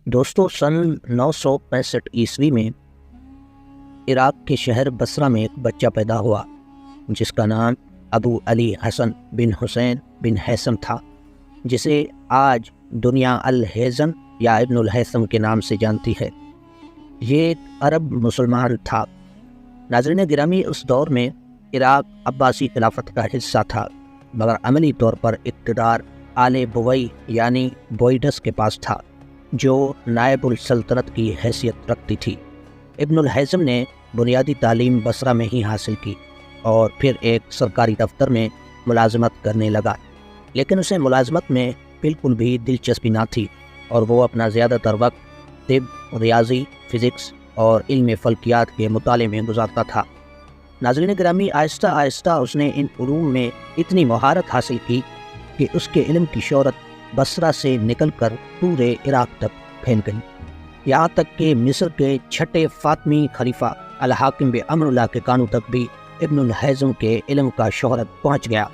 دوستو، سن 965 میں عراق کے شہر بصرہ میں ایک بچہ پیدا ہوا جس کا نام ابو علی حسن بن حسین بن ہیثم تھا، جسے آج دنیا الہیثم یا ابن الہیثم کے نام سے جانتی ہے۔ یہ ایک عرب مسلمان تھا۔ ناظرین گرامی، اس دور میں عراق عباسی خلافت کا حصہ تھا، مگر عملی طور پر اقتدار آل بوئی یعنی بوئیڈس کے پاس تھا، جو نائب السلطنت کی حیثیت رکھتی تھی۔ ابن الہیثم نے بنیادی تعلیم بصرہ میں ہی حاصل کی اور پھر ایک سرکاری دفتر میں ملازمت کرنے لگا، لیکن اسے ملازمت میں بالکل بھی دلچسپی نہ تھی اور وہ اپنا زیادہ تر وقت طب، ریاضی، فزکس اور علم فلکیات کے مطالعے میں گزارتا تھا۔ ناظرین گرامی، آہستہ آہستہ اس نے ان علوم میں اتنی مہارت حاصل کی کہ اس کے علم کی شہرت بصرہ سے نکل کر پورے عراق تک پھیل گئی، یہاں تک کہ مصر کے چھٹے فاطمی خلیفہ الحاکم بامر اللہ کے کانوں تک بھی ابن الہیثم کے علم کا شہرت پہنچ گیا۔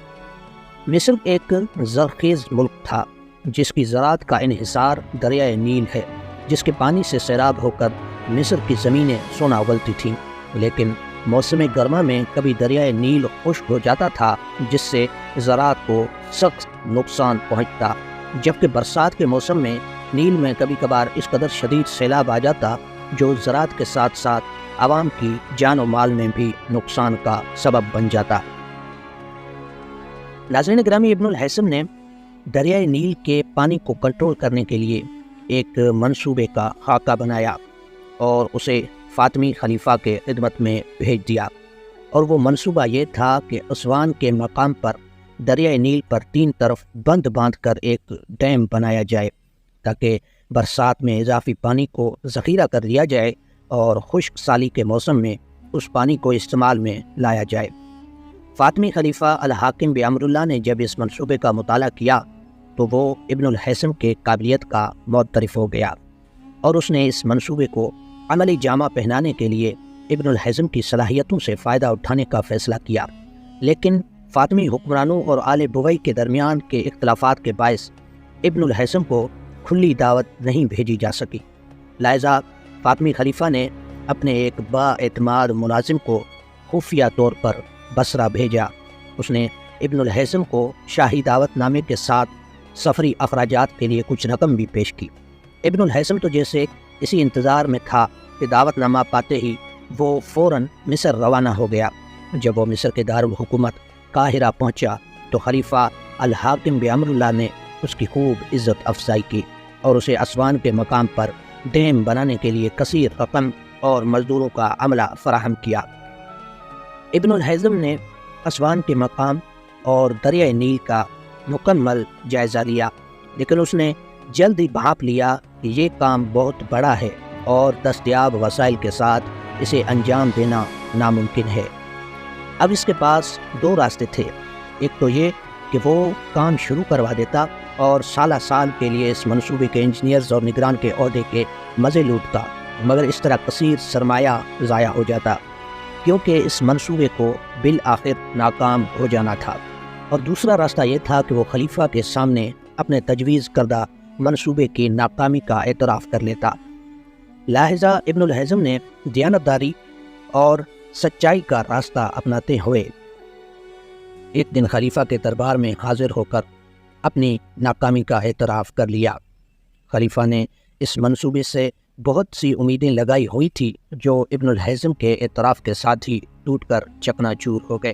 مصر ایک زرخیز ملک تھا جس کی زراعت کا انحصار دریائے نیل ہے، جس کے پانی سے سیراب ہو کر مصر کی زمینیں سونا اگلتی تھیں، لیکن موسم گرما میں کبھی دریائے نیل خشک ہو جاتا تھا جس سے زراعت کو سخت نقصان پہنچتا، جبکہ برسات کے موسم میں نیل میں کبھی کبھار اس قدر شدید سیلاب آ جاتا جو زراعت کے ساتھ ساتھ عوام کی جان و مال میں بھی نقصان کا سبب بن جاتا۔ ناظرین گرامی، ابن الہیثم نے دریائے نیل کے پانی کو کنٹرول کرنے کے لیے ایک منصوبے کا خاکہ بنایا اور اسے فاطمی خلیفہ کے خدمت میں بھیج دیا، اور وہ منصوبہ یہ تھا کہ اسوان کے مقام پر دریائے نیل پر 3 طرف بند باندھ کر ایک ڈیم بنایا جائے تاکہ برسات میں اضافی پانی کو ذخیرہ کر لیا جائے اور خشک سالی کے موسم میں اس پانی کو استعمال میں لایا جائے۔ فاطمی خلیفہ الحاکم بامر اللہ نے جب اس منصوبے کا مطالعہ کیا تو وہ ابن الہیثم کے قابلیت کا معترف ہو گیا اور اس نے اس منصوبے کو عملی جامہ پہنانے کے لیے ابن الہیثم کی صلاحیتوں سے فائدہ اٹھانے کا فیصلہ کیا، لیکن فاطمی حکمرانوں اور آل بوئی کے درمیان کے اختلافات کے باعث ابن الہیثم کو کھلی دعوت نہیں بھیجی جا سکی۔ لہذا فاطمی خلیفہ نے اپنے ایک با اعتماد ملازم کو خفیہ طور پر بصرہ بھیجا۔ اس نے ابن الہیثم کو شاہی دعوت نامے کے ساتھ سفری اخراجات کے لیے کچھ رقم بھی پیش کی۔ ابن الہیثم تو جیسے اسی انتظار میں تھا کہ دعوت نامہ پاتے ہی وہ فوراً مصر روانہ ہو گیا۔ جب وہ مصر کے دارالحکومت قاہرہ پہنچا تو خلیفہ الحاکم بامر اللہ نے اس کی خوب عزت افزائی کی اور اسے اسوان کے مقام پر ڈیم بنانے کے لیے کثیر رقم اور مزدوروں کا عملہ فراہم کیا۔ ابن الہیثم نے اسوان کے مقام اور دریائے نیل کا مکمل جائزہ لیا، لیکن اس نے جلد ہی بھانپ لیا کہ یہ کام بہت بڑا ہے اور دستیاب وسائل کے ساتھ اسے انجام دینا ناممکن ہے۔ اب اس کے پاس 2 راستے تھے، ایک تو یہ کہ وہ کام شروع کروا دیتا اور سالہ سال کے لیے اس منصوبے کے انجینئرز اور نگران کے عہدے کے مزے لوٹتا، مگر اس طرح کثیر سرمایہ ضائع ہو جاتا کیونکہ اس منصوبے کو بالآخر ناکام ہو جانا تھا، اور دوسرا راستہ یہ تھا کہ وہ خلیفہ کے سامنے اپنے تجویز کردہ منصوبے کی ناکامی کا اعتراف کر لیتا۔ لہذا ابن الہیثم نے دیانتداری اور سچائی کا راستہ اپناتے ہوئے ایک دن خلیفہ کے دربار میں حاضر ہو کر اپنی ناکامی کا اعتراف کر لیا۔ خلیفہ نے اس منصوبے سے بہت سی امیدیں لگائی ہوئی تھی جو ابن الہیثم کے اعتراف کے ساتھ ہی ٹوٹ کر چکنا چور ہو گئے۔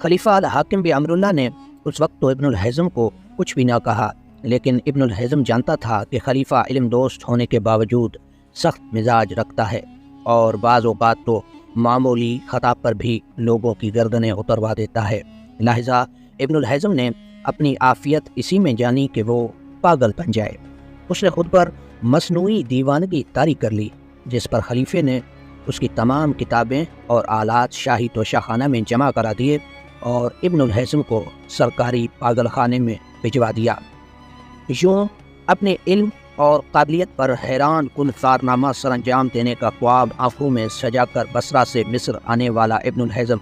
خلیفہ الحاکم بامر اللہ نے اس وقت تو ابن الہیثم کو کچھ بھی نہ کہا، لیکن ابن الہیثم جانتا تھا کہ خلیفہ علم دوست ہونے کے باوجود سخت مزاج رکھتا ہے اور بعض اوقات تو معمولی خطا پر بھی لوگوں کی گردنیں اتروا دیتا ہے۔ لہذا ابن الہیثم نے اپنی عافیت اسی میں جانی کہ وہ پاگل بن جائے۔ اس نے خود پر مصنوعی دیوانگی طاری کر لی، جس پر خلیفے نے اس کی تمام کتابیں اور آلات شاہی توشہ خانہ میں جمع کرا دیے اور ابن الہیثم کو سرکاری پاگل خانے میں بھجوا دیا۔ یوں اپنے علم اور قابلیت پر حیران کن کارنامہ سر انجام دینے کا خواب آنکھوں میں سجا کر بصرہ سے مصر آنے والا ابن الہیثم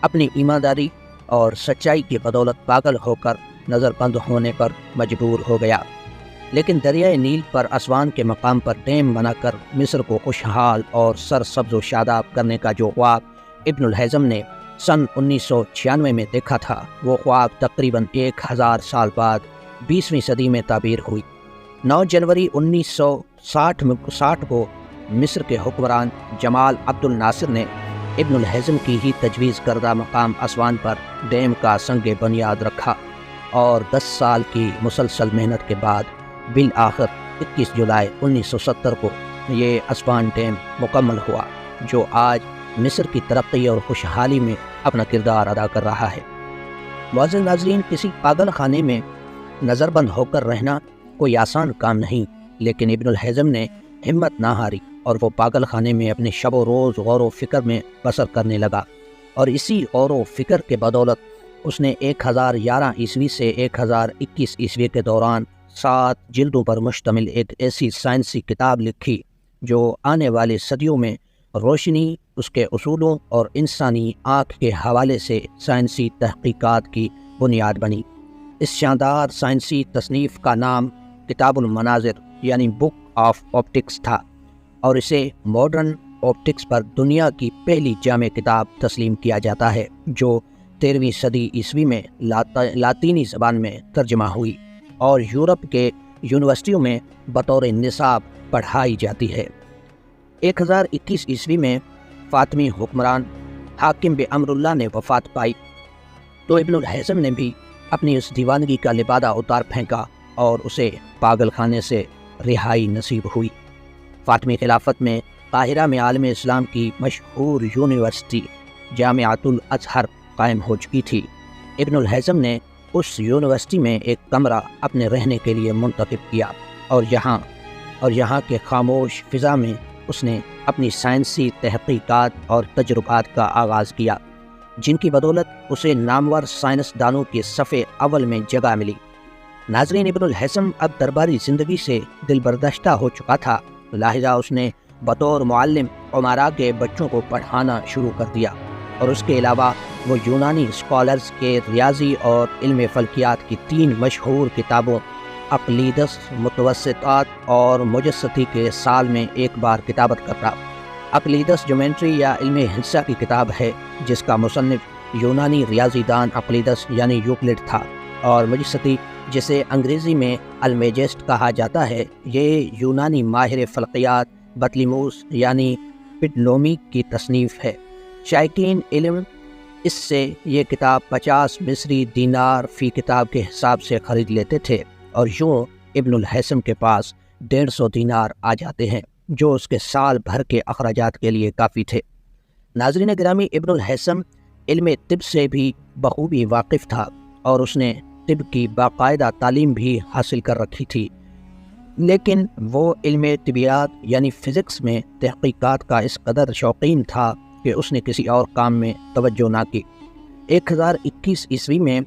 اپنی ایمانداری اور سچائی کی بدولت پاگل ہو کر نظر بند ہونے پر مجبور ہو گیا۔ لیکن دریائے نیل پر اسوان کے مقام پر ڈیم بنا کر مصر کو خوشحال اور سرسبز و شاداب کرنے کا جو خواب ابن الہیثم نے سن 1996 میں دیکھا تھا، وہ خواب تقریباً 1000 سال بعد 20ویں صدی میں تعبیر ہوئی۔ 9 جنوری 1960 کو مصر کے حکمران جمال عبد الناصر نے ابن الہیثم کی ہی تجویز کردہ مقام اسوان پر ڈیم کا سنگ بنیاد رکھا، اور 10 سال کی مسلسل محنت کے بعد بالآخر 21 جولائی 1970 کو یہ اسوان ڈیم مکمل ہوا، جو آج مصر کی ترقی اور خوشحالی میں اپنا کردار ادا کر رہا ہے۔ معزز ناظرین، کسی پاگل خانے میں نظر بند ہو کر رہنا کوئی آسان کام نہیں، لیکن ابن الہیثم نے ہمت نہ ہاری اور وہ پاگل خانے میں اپنے شب و روز غور و فکر میں بسر کرنے لگا، اور اسی غور و فکر کے بدولت اس نے 1011 عیسوی سے 1021 عیسوی کے دوران 7 جلدوں پر مشتمل ایک ایسی سائنسی کتاب لکھی جو آنے والے صدیوں میں روشنی، اس کے اصولوں اور انسانی آنکھ کے حوالے سے سائنسی تحقیقات کی بنیاد بنی۔ اس شاندار سائنسی تصنیف کا نام کتاب المناظر یعنی بک آف آپٹکس تھا، اور اسے ماڈرن آپٹکس پر دنیا کی پہلی جامع کتاب تسلیم کیا جاتا ہے، جو 13ویں صدی عیسوی میں لاطینی زبان میں ترجمہ ہوئی اور یورپ کے یونیورسٹیوں میں بطور نصاب پڑھائی جاتی ہے۔ 1021 عیسوی میں فاطمی حکمران حاکم بامر اللہ نے وفات پائی تو ابن الہیثم نے بھی اپنی اس دیوانگی کا لبادہ اتار پھینکا اور اسے پاگل خانے سے رہائی نصیب ہوئی۔ فاطمی خلافت میں قاہرہ میں عالم اسلام کی مشہور یونیورسٹی جامعۃ الازہر قائم ہو چکی تھی۔ ابن الہیثم نے اس یونیورسٹی میں ایک کمرہ اپنے رہنے کے لیے منتخب کیا، اور یہاں کے خاموش فضا میں اس نے اپنی سائنسی تحقیقات اور تجربات کا آغاز کیا، جن کی بدولت اسے نامور سائنسدانوں کے صف اول میں جگہ ملی۔ ناظرین، ابن الہیثم اب درباری زندگی سے دل برداشتہ ہو چکا تھا، لہذا اس نے بطور معلم عمرا کے بچوں کو پڑھانا شروع کر دیا، اور اس کے علاوہ وہ یونانی اسکالرز کے ریاضی اور علم فلکیات کی 3 مشہور کتابوں اقلیدس، متوسطات اور مجسطی کے سال میں ایک بار کتابت کرتا۔ اقلیدس جیومیٹری یا علم ہندسہ کی کتاب ہے، جس کا مصنف یونانی ریاضی دان اقلیدس یعنی یوکلڈ تھا، اور مجسطی، جسے انگریزی میں المیجسٹ کہا جاتا ہے، یہ یونانی ماہر فلکیات بطلیموس یعنی پٹلومی کی تصنیف ہے۔ شائقین علم اس سے یہ کتاب 50 مصری دینار فی کتاب کے حساب سے خرید لیتے تھے، اور یوں ابن الہیثم کے پاس 150 دینار آ جاتے ہیں، جو اس کے سال بھر کے اخراجات کے لیے کافی تھے۔ ناظرین گرامی، ابن الہیثم علم طب سے بھی بخوبی واقف تھا، اور اس نے طب کی باقاعدہ تعلیم بھی حاصل کر رکھی تھی، لیکن وہ علم طبیعیات یعنی فزکس میں تحقیقات کا اس قدر شوقین تھا کہ اس نے کسی اور کام میں توجہ نہ کی۔ 1021 عیسوی میں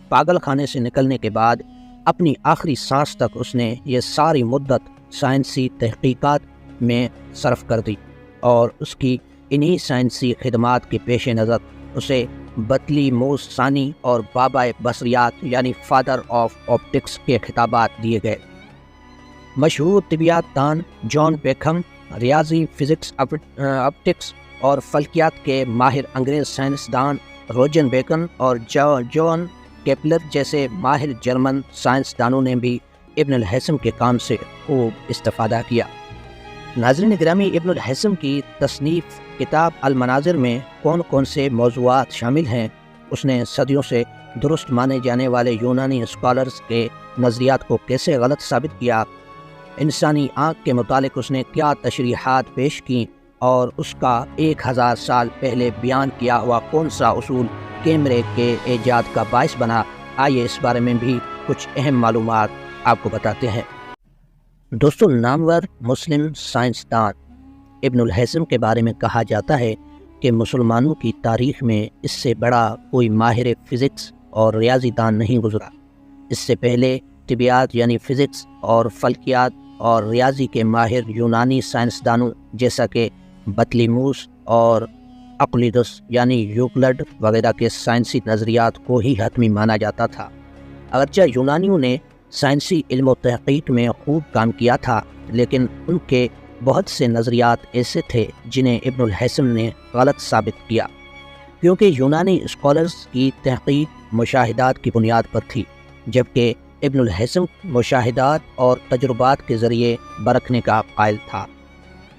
پاگل خانے سے نکلنے کے بعد اپنی آخری سانس تک اس نے یہ ساری مدت سائنسی تحقیقات میں صرف کر دی، اور اس کی انہی سائنسی خدمات کے پیش نظر اسے بطلیموس ثانی اور بابائے بصریات یعنی فادر آف آپٹکس کے خطابات دیے گئے۔ مشہور طبیعیات دان جان بیکہم، ریاضی، فزکس، آپٹکس اور فلکیات کے ماہر انگریز سائنسدان روجن بیکن اور جان کیپلر جیسے ماہر جرمن سائنسدانوں نے بھی ابن الہیثم کے کام سے خوب استفادہ کیا۔ ناظرین گرامی، ابن الہیثم کی تصنیف کتاب المناظر میں کون کون سے موضوعات شامل ہیں، اس نے صدیوں سے درست مانے جانے والے یونانی اسکالرز کے نظریات کو کیسے غلط ثابت کیا، انسانی آنکھ کے متعلق اس نے کیا تشریحات پیش کیں، اور اس کا 1000 سال پہلے بیان کیا ہوا کون سا اصول کیمرے کے ایجاد کا باعث بنا، آئیے اس بارے میں بھی کچھ اہم معلومات آپ کو بتاتے ہیں۔ دوستو، نامور مسلم سائنسدان ابن الہیثم کے بارے میں کہا جاتا ہے کہ مسلمانوں کی تاریخ میں اس سے بڑا کوئی ماہر فزکس اور ریاضی دان نہیں گزرا۔ اس سے پہلے طبیعیات یعنی فزکس اور فلکیات اور ریاضی کے ماہر یونانی سائنسدانوں جیسا کہ بطلیموس اور اقلیدس یعنی یوکلڈ وغیرہ کے سائنسی نظریات کو ہی حتمی مانا جاتا تھا۔ اگرچہ یونانیوں نے سائنسی علم و تحقیق میں خوب کام کیا تھا، لیکن ان کے بہت سے نظریات ایسے تھے جنہیں ابن الہیثم نے غلط ثابت کیا، کیونکہ یونانی اسکالرز کی تحقیق مشاہدات کی بنیاد پر تھی، جبکہ ابن الہیثم مشاہدات اور تجربات کے ذریعے برکھنے کا قائل تھا۔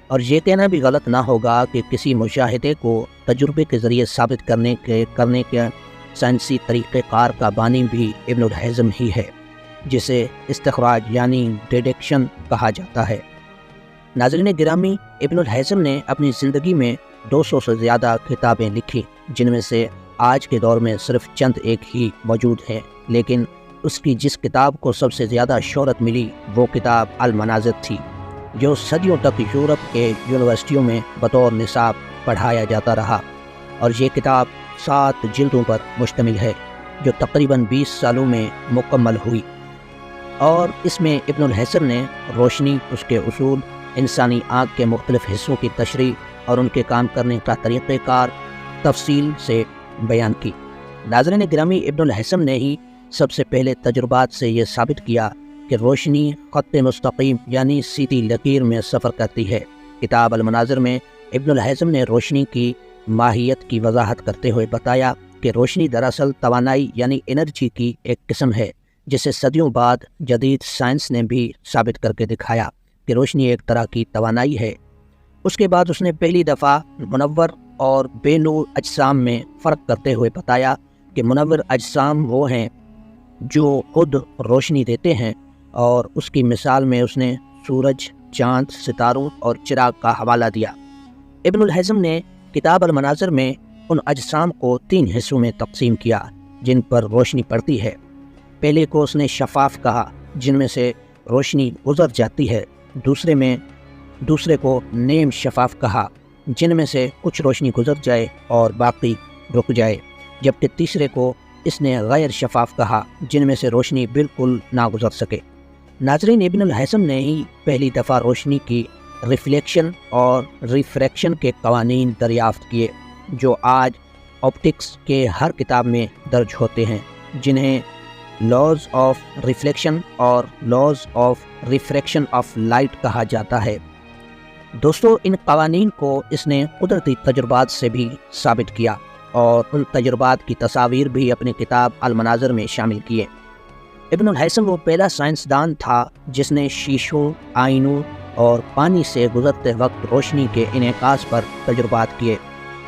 اور یہ کہنا بھی غلط نہ ہوگا کہ کسی مشاہدے کو تجربے کے ذریعے ثابت کرنے کے سائنسی طریقہ کار کا بانی بھی ابن الہیثم ہی ہے، جسے استخراج یعنی ڈیڈکشن کہا جاتا ہے۔ ناظرین گرامی، ابن الہیثم نے اپنی زندگی میں 200 سے زیادہ کتابیں لکھی، جن میں سے آج کے دور میں صرف چند ایک ہی موجود ہیں، لیکن اس کی جس کتاب کو سب سے زیادہ شہرت ملی وہ کتاب المناظر تھی، جو صدیوں تک یورپ کے یونیورسٹیوں میں بطور نصاب پڑھایا جاتا رہا، اور یہ کتاب 7 جلدوں پر مشتمل ہے جو تقریباً 20 سالوں میں مکمل ہوئی۔ اور اس میں ابن الہیثم نے روشنی، اس کے اصول، انسانی آنکھ کے مختلف حصوں کی تشریح اور ان کے کام کرنے کا طریقہ کار تفصیل سے بیان کی۔ ناظرین گرامی، ابن الہیثم نے ہی سب سے پہلے تجربات سے یہ ثابت کیا کہ روشنی خط مستقیم یعنی سیدھی لکیر میں سفر کرتی ہے۔ کتاب المناظر میں ابن الہیثم نے روشنی کی ماہیت کی وضاحت کرتے ہوئے بتایا کہ روشنی دراصل توانائی یعنی انرجی کی ایک قسم ہے، جسے صدیوں بعد جدید سائنس نے بھی ثابت کر کے دکھایا کہ روشنی ایک طرح کی توانائی ہے۔ اس کے بعد اس نے پہلی دفعہ منور اور بے نور اجسام میں فرق کرتے ہوئے بتایا کہ منور اجسام وہ ہیں جو خود روشنی دیتے ہیں، اور اس کی مثال میں اس نے سورج، چاند، ستاروں اور چراغ کا حوالہ دیا۔ ابن الہیثم نے کتاب المناظر میں ان اجسام کو 3 حصوں میں تقسیم کیا جن پر روشنی پڑتی ہے۔ پہلے کو اس نے شفاف کہا، جن میں سے روشنی گزر جاتی ہے۔ دوسرے کو نیم شفاف کہا، جن میں سے کچھ روشنی گزر جائے اور باقی رک جائے، جبکہ تیسرے کو اس نے غیر شفاف کہا، جن میں سے روشنی بالکل نہ گزر سکے۔ ناظرین، ابن الہیثم نے ہی پہلی دفعہ روشنی کی ریفلیکشن اور ریفریکشن کے قوانین دریافت کیے، جو آج آپٹکس کے ہر کتاب میں درج ہوتے ہیں، جنہیں لاز آف ریفلیکشن اور laws of refraction of light کہا جاتا ہے۔ دوستو، ان قوانین کو اس نے قدرتی تجربات سے بھی ثابت کیا، اور ان تجربات کی تصاویر بھی اپنی کتاب المناظر میں شامل کیے۔ ابن الہیثم وہ پہلا سائنسدان تھا جس نے شیشوں، آئینوں اور پانی سے گزرتے وقت روشنی کے انعکاس پر تجربات کیے۔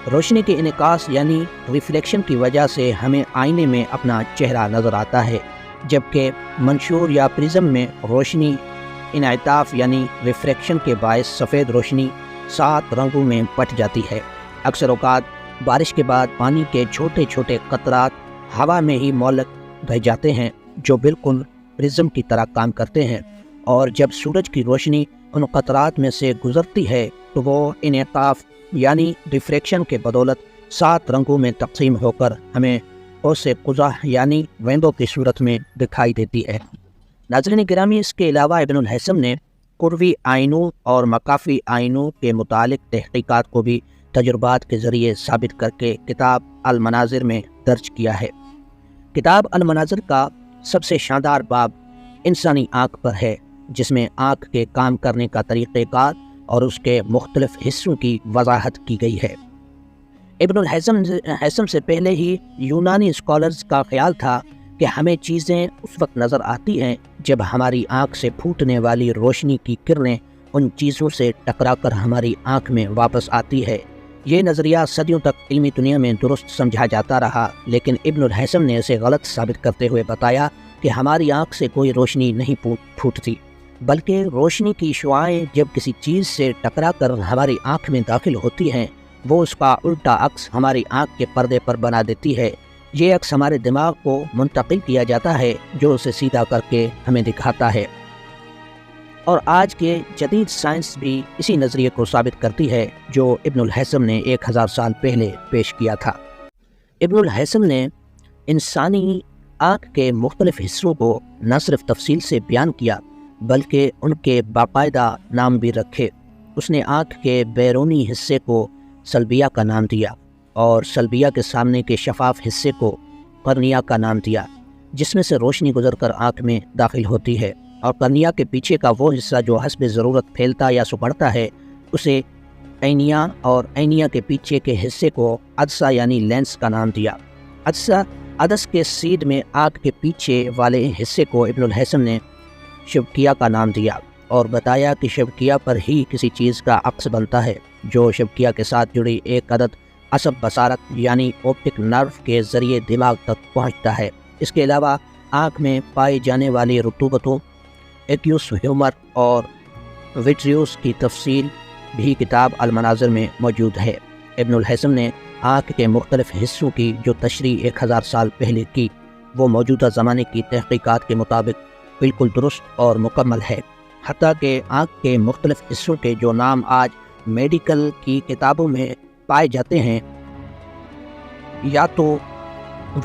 روشنی کے انعکاس یعنی ریفلیکشن کی وجہ سے ہمیں آئینے میں اپنا چہرہ نظر آتا ہے، جبکہ منشور یا پرزم میں روشنی انعطاف یعنی ریفریکشن کے باعث سفید روشنی 7 رنگوں میں بٹ جاتی ہے۔ اکثر اوقات بارش کے بعد پانی کے چھوٹے چھوٹے قطرات ہوا میں ہی معلق رہ جاتے ہیں، جو بالکل پرزم کی طرح کام کرتے ہیں، اور جب سورج کی روشنی ان قطرات میں سے گزرتی ہے تو وہ انعطاف یعنی ریفریکشن کے بدولت 7 رنگوں میں تقسیم ہو کر ہمیں قوس قزح یعنی وینڈو کی صورت میں دکھائی دیتی ہے۔ ناظرین گرامی، اس کے علاوہ ابن الہیثم نے قروی آئینوں اور مکافی آئینوں کے متعلق تحقیقات کو بھی تجربات کے ذریعے ثابت کر کے کتاب المناظر میں درج کیا ہے۔ کتاب المناظر کا سب سے شاندار باب انسانی آنکھ پر ہے، جس میں آنکھ کے کام کرنے کا طریقہ کار اور اس کے مختلف حصوں کی وضاحت کی گئی ہے۔ ابن الہیثم سے پہلے ہی یونانی اسکالرز کا خیال تھا کہ ہمیں چیزیں اس وقت نظر آتی ہیں جب ہماری آنکھ سے پھوٹنے والی روشنی کی کرنیں ان چیزوں سے ٹکرا کر ہماری آنکھ میں واپس آتی ہے۔ یہ نظریہ صدیوں تک علمی دنیا میں درست سمجھا جاتا رہا، لیکن ابن الہیثم نے اسے غلط ثابت کرتے ہوئے بتایا کہ ہماری آنکھ سے کوئی روشنی نہیں پھوٹتی، بلکہ روشنی کی شعاعیں جب کسی چیز سے ٹکرا کر ہماری آنکھ میں داخل ہوتی ہیں، وہ اس کا الٹا عکس ہماری آنکھ کے پردے پر بنا دیتی ہے۔ یہ عکس ہمارے دماغ کو منتقل کیا جاتا ہے، جو اسے سیدھا کر کے ہمیں دکھاتا ہے۔ اور آج کے جدید سائنس بھی اسی نظریے کو ثابت کرتی ہے جو ابن الہیثم نے 1000 سال پہلے پیش کیا تھا۔ ابن الہیثم نے انسانی آنکھ کے مختلف حصوں کو نہ صرف تفصیل سے بیان کیا بلکہ ان کے باقاعدہ نام بھی رکھے۔ اس نے آنکھ کے بیرونی حصے کو سلبیہ کا نام دیا اور سلبیہ کے سامنے کے شفاف حصے کو قرنیہ کا نام دیا۔ جس میں سے روشنی گزر کر آنکھ میں داخل ہوتی ہے، اور قرنیہ کے پیچھے کا وہ حصہ جو حسب ضرورت پھیلتا یا سکڑتا ہے اسے عینیہ، اور عینیہ کے پیچھے کے حصے کو عدسہ یعنی لینس کا نام دیا۔ عدس کے سیدھ میں آنکھ کے پیچھے والے حصے کو ابن الہیثم نے شبکیہ کا نام دیا، اور بتایا کہ شبکیہ پر ہی کسی چیز کا عکس بنتا ہے، جو شبکیہ کے ساتھ جڑی ایک عدد عصب بصارت یعنی اوپٹک نرو کے ذریعے دماغ تک پہنچتا ہے۔ اس کے علاوہ آنکھ میں پائی جانے والی رطوبتوں، ایکیوس ہیومر اور وٹریوس کی تفصیل بھی کتاب المناظر میں موجود ہے۔ ابن الہیثم نے آنکھ کے مختلف حصوں کی جو تشریح 1000 سال پہلے کی، وہ موجودہ زمانے کی تحقیقات کے مطابق بالکل درست اور مکمل ہے، حتیٰ کہ آنکھ کے مختلف حصوں کے جو نام آج میڈیکل کی کتابوں میں پائے جاتے ہیں، یا تو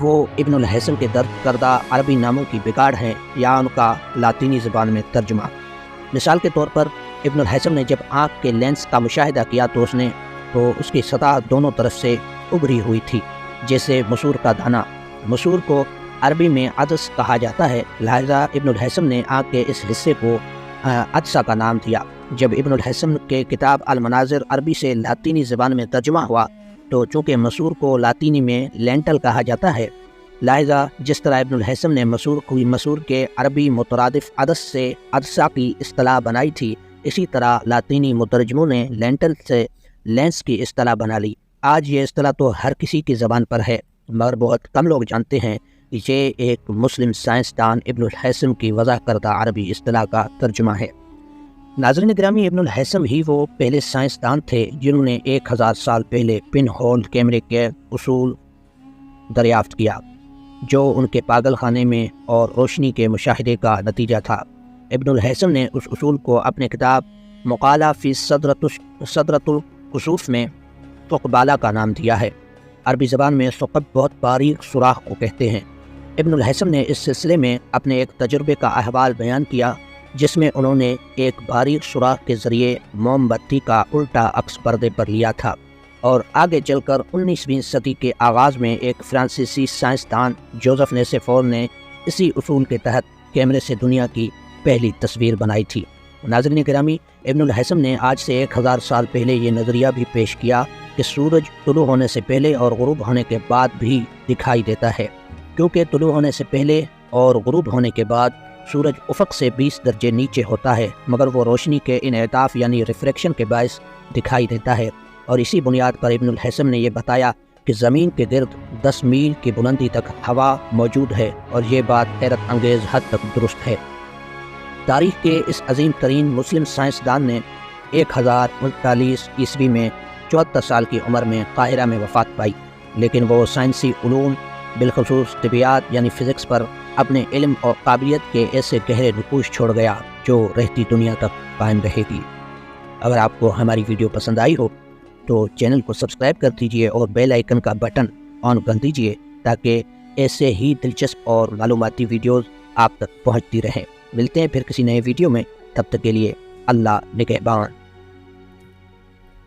وہ ابن الہیثم کے درج کردہ عربی ناموں کی بگاڑ ہیں یا ان کا لاطینی زبان میں ترجمہ۔ مثال کے طور پر ابن الہیثم نے جب آنکھ کے لینس کا مشاہدہ کیا تو اس کی سطح دونوں طرف سے ابھری ہوئی تھی، جیسے مسور کا دانہ۔ مسور کو عربی میں عدس کہا جاتا ہے، لہذا ابن الہیثم نے آنکھ کے اس حصے کو عدسہ کا نام دیا۔ جب ابن الہیثم کے کتاب المناظر عربی سے لاطینی زبان میں ترجمہ ہوا تو چونکہ مسور کو لاطینی میں لینٹل کہا جاتا ہے، لہذا جس طرح ابن الہیثم نے مسور کے عربی مترادف عدس سے عدسہ کی اصطلاح بنائی تھی، اسی طرح لاطینی مترجموں نے لینٹل سے لینس کی اصطلاح بنا لی۔ آج یہ اصطلاح تو ہر کسی کی زبان پر ہے، مگر بہت کم لوگ جانتے ہیں کہ یہ ایک مسلم سائنسدان ابن الہیثم کی وضع کردہ عربی اصطلاح کا ترجمہ ہے۔ ناظرین گرامی، ابن الہیثم ہی وہ پہلے سائنسدان تھے جنہوں نے 1000 سال پہلے پن ہول کیمرے کے اصول دریافت کیا، جو ان کے پاگل خانے میں اور روشنی کے مشاہدے کا نتیجہ تھا۔ ابن الہیثم نے اس اصول کو اپنے کتاب مقالہ فی صدرۃ الکسوف میں ثقبالہ کا نام دیا ہے۔ عربی زبان میں ثقب بہت باریک سوراخ کو کہتے ہیں۔ ابن الہیثم نے اس سلسلے میں اپنے ایک تجربے کا احوال بیان کیا، جس میں انہوں نے ایک باریک سوراخ کے ذریعے موم بتی کا الٹا عکس پردے پر لیا تھا، اور آگے چل کر 19ویں صدی کے آغاز میں ایک فرانسیسی سائنسدان جوزف نیسفور نے اسی اصول کے تحت کیمرے سے دنیا کی پہلی تصویر بنائی تھی۔ ناظرین گرامی، ابن الہیثم نے آج سے 1000 سال پہلے یہ نظریہ بھی پیش کیا کہ سورج طلوع ہونے سے پہلے اور غروب ہونے کے بعد بھی دکھائی دیتا ہے، کیونکہ طلوع ہونے سے پہلے اور غروب ہونے کے بعد سورج افق سے 20 درجے نیچے ہوتا ہے، مگر وہ روشنی کے انعطاف یعنی ریفریکشن کے باعث دکھائی دیتا ہے۔ اور اسی بنیاد پر ابن الہیثم نے یہ بتایا کہ زمین کے گرد 10 میل کی بلندی تک ہوا موجود ہے، اور یہ بات حیرت انگیز حد تک درست ہے۔ تاریخ کے اس عظیم ترین مسلم سائنسدان نے 1039 عیسوی میں 74 سال کی عمر میں قاہرہ میں وفات پائی، لیکن وہ سائنسی علوم بالخصوص طبیعیات یعنی فزکس پر اپنے علم اور قابلیت کے ایسے گہرے نقوش چھوڑ گیا جو رہتی دنیا تک قائم رہے گی۔ اگر آپ کو ہماری ویڈیو پسند آئی ہو تو چینل کو سبسکرائب کر دیجئے اور بیل آئیکن کا بٹن آن کر دیجئے، تاکہ ایسے ہی دلچسپ اور معلوماتی ویڈیوز آپ تک پہنچتی رہیں۔ ملتے ہیں پھر کسی نئے ویڈیو میں، تب تک کے لیے اللہ نگہبان۔